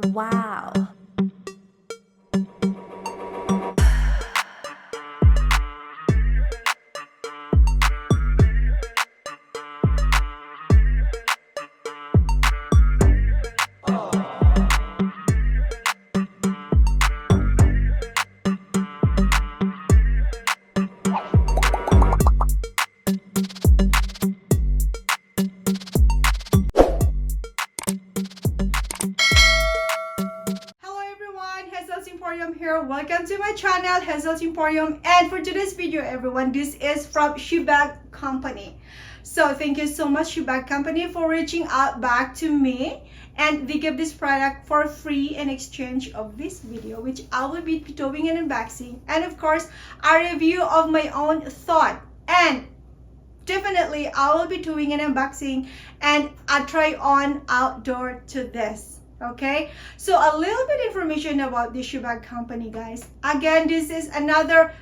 Wow. Hello everyone, Hazel's Emporium here. Welcome to my channel, Hazel's Emporium. And for today's video, everyone, this is from Shoebag Company. So thank you so much, Shoebag Company, for reaching out back to me. And they give this product for free in exchange of this video, which I will be doing an unboxing. And of course, a review of my own thought. And definitely, I will be doing an unboxing and a try on outdoor to this. Okay, so a little bit information about the Shoebag Company, guys. Again, this is another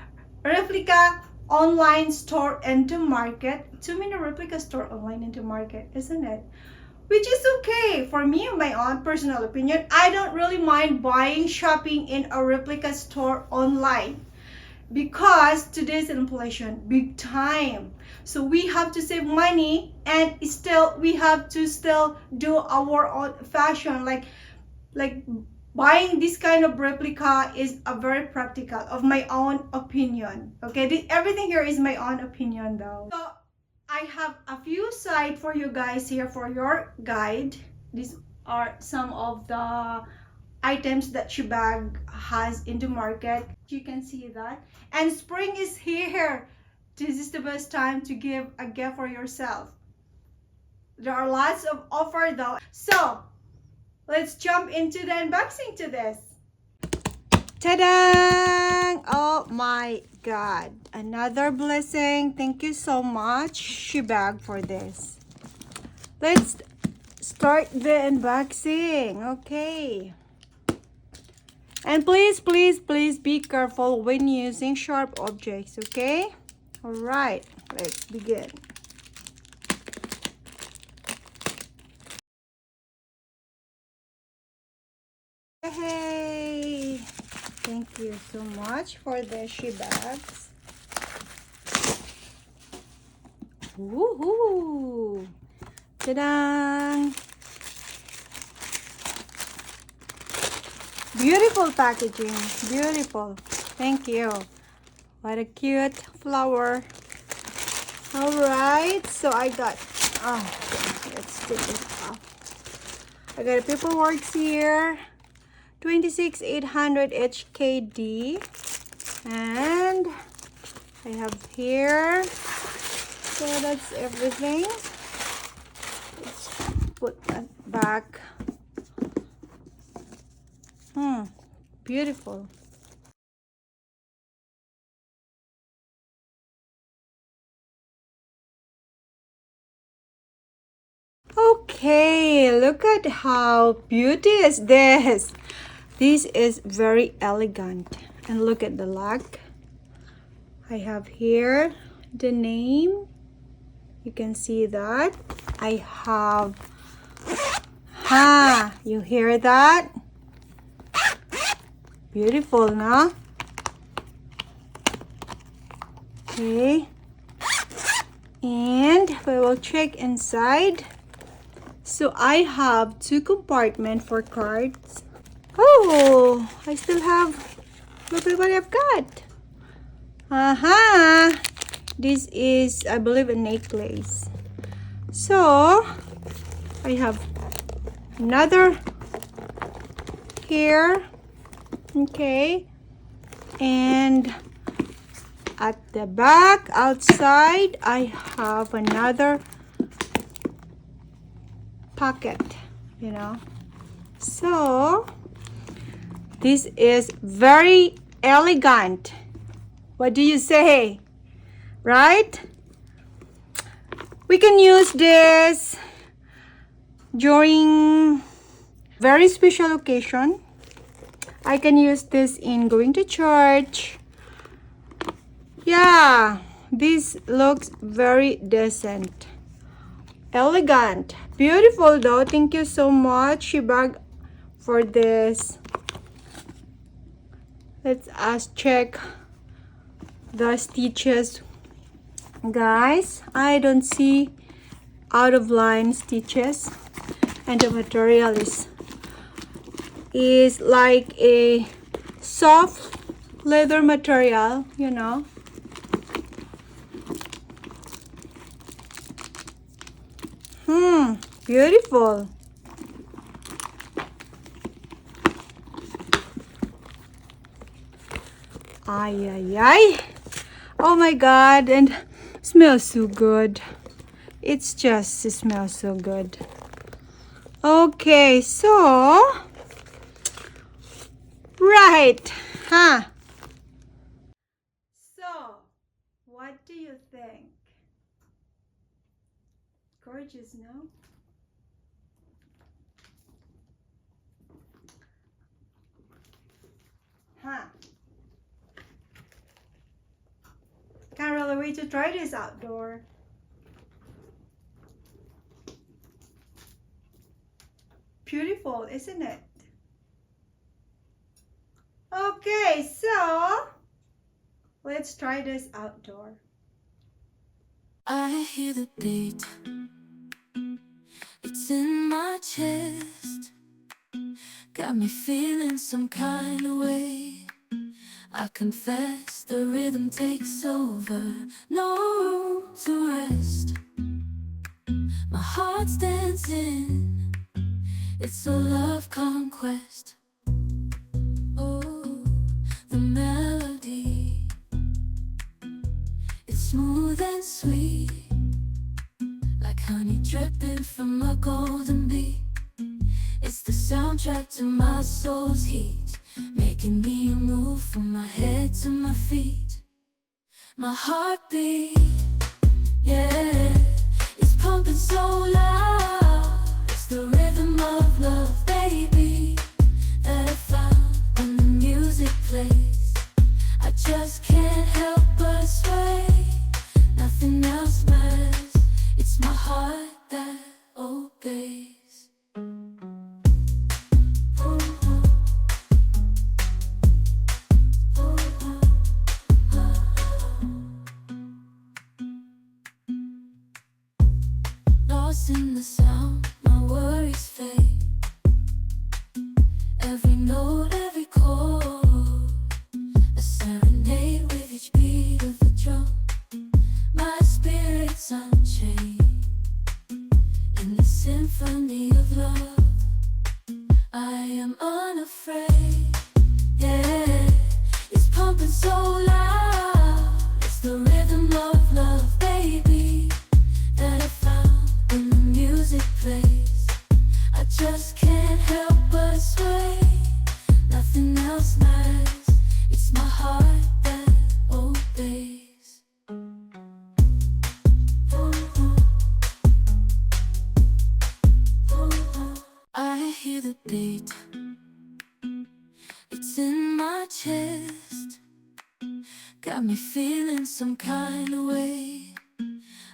replica online store into market. Too many replica store online into market, isn't it? Which is okay for me, in my own personal opinion. I don't really mind buying, shopping in a replica store online, because today's inflation big time, so we have to save money, and still we have to still do our own fashion, like buying this kind of replica is a very practical, of my own opinion. Okay, everything here is my own opinion though. So I have a few side for you guys here for your guide. These are some of the items that Shoebag has in the market. You can see that. And spring is here. This is the best time to give a gift for yourself. There are lots of offer though. So let's jump into the unboxing to this. Ta-da! Oh my god. Another blessing. Thank you so much, Shoebag, for this. Let's start the unboxing. Okay. And please be careful when using sharp objects, okay? All right, let's begin. Hey, thank you so much for the Shoebags. Woohoo! Ta-da! Beautiful packaging, beautiful. Thank you. What a cute flower. All right, so I got, let's take it off. I got a paperwork here, 26800 HKD, and I have here, so that's everything. Let's put that back. Beautiful. Okay, look at how beautiful is this. This is very elegant. And look at the lock. I have here the name. You can see that. I have, you hear that? Beautiful, no? Okay. And we will check inside. So I have 2 compartments for cards. Oh, I still have, look at what I've got. This is, I believe, a necklace. So I have another here. Okay, and at the back outside I have another pocket, you know. So this is very elegant. What do you say? Right? We can use this during very special occasion. I can use this in going to church. Yeah, this looks very decent. Elegant. Beautiful though. Thank you so much, Shoebag, for this. Let's us check the stitches. Guys, I don't see out of line stitches, and the material is like a soft leather material, you know. Beautiful. Ay, ay, ay. Oh my God, and smells so good. It smells so good. Okay, so, right, huh? So, what do you think? Gorgeous, no? Huh? Can't really wait to try this outdoor. Beautiful, isn't it? Okay, so let's try this outdoor. I hear the beat, it's in my chest, got me feeling some kind of way. I confess the rhythm takes over, no room to rest. My heart's dancing, it's a love conquest. Oh, the melody, it's smooth and sweet, like honey dripping from a golden bee. It's the soundtrack to my soul's heat, making me move from my head to my feet. My heartbeat, yeah, it's pumping so loud. It's the rhythm of love, baby, that I found when the music plays. I just can't help but sway. Nothing else matters. It's my heart that obeys. Lost in the sound, my worries fade. Every note, every chord, a serenade with each beat of the drum. My spirit's unchained in the symphony of love. I am unafraid, yeah, it's pumping so loud. It's the rhythm of love, baby, that I found when the music plays. I just can't help but sway. Nothing else matters. It's my heart that obeys. I hear the beat, it's in my chest, got me feeling some kind of way.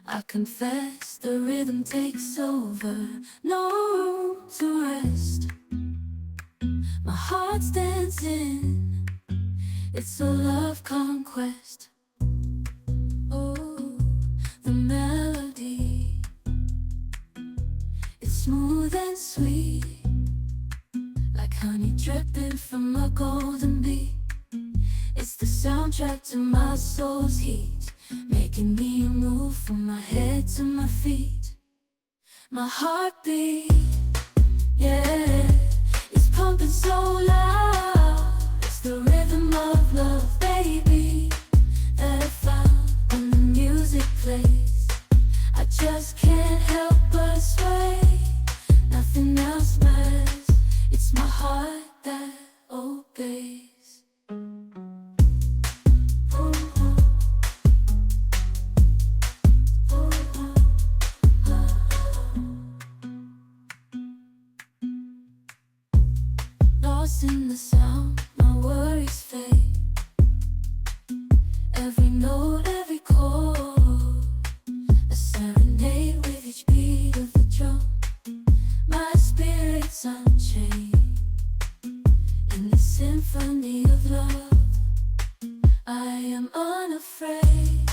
I confess the rhythm takes over, no room to rest. My heart's dancing, it's a love conquest. Oh, the melody, it's smooth and sweet, like honey dripping from a golden bee. It's the soundtrack to my soul's heat, making me move from my head to my feet. My heartbeat, yeah, it's pumping so loud. It's the rhythm of love, baby, that I found when the music plays. I just can't help but sway. Nothing else matters. It's my heart that obeys. Lost in the sound, my worries fade. symphony of love. I am unafraid.